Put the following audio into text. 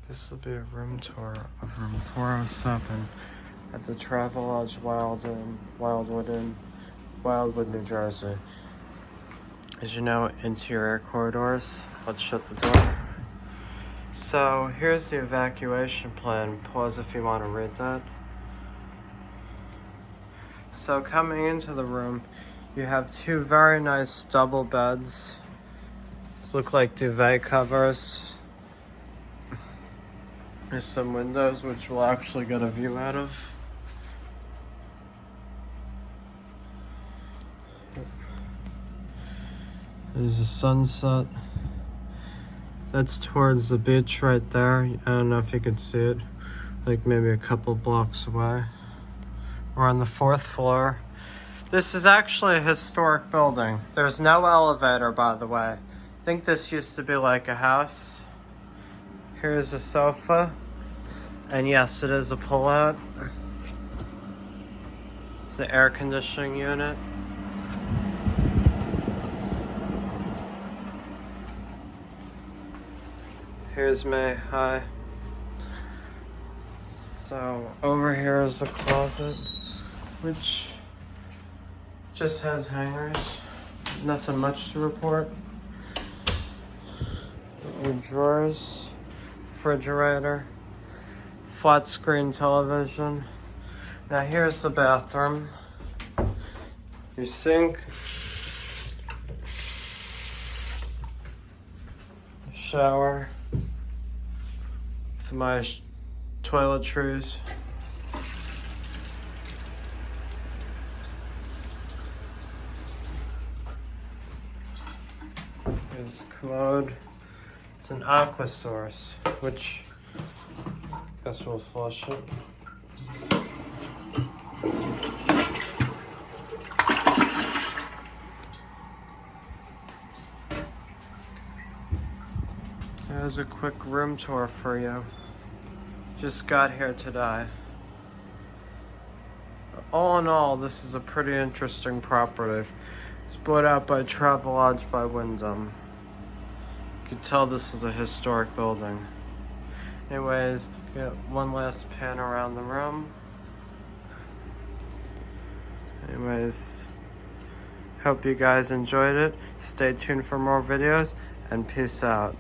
This will be a room tour of room 407 at the Travelodge Wildwood in Wildwood, New Jersey. As you know, interior corridors. Let's shut the door. So here's the evacuation plan. Pause if you want to read that. So coming into the room, you have two very nice double beds. These look like duvet covers. There's some windows which we'll actually get a view out of. There's a sunset. That's towards the beach right there. I don't know if you can see it, like maybe a couple blocks away. We're on the 4th floor. This is actually a historic building. There's no elevator, by the way. I think this used to be like a house. Here's a sofa. And yes, it is a pull-out. It's the air conditioning unit. Here's May. Hi. So over here is the closet, which just has hangers. Nothing much to report. Your drawers, refrigerator, flat screen television. Now here's the bathroom. Your sink, shower, with my toiletries. Here's the commode. It's an aqua source, which I guess we'll flush it. There's a quick room tour for you. Just got here today. All in all, this is a pretty interesting property. It's bought out by Travelodge by Wyndham. You can tell this is a historic building. Anyways, get one last pan around the room. Anyways, hope you guys enjoyed it. Stay tuned for more videos and peace out.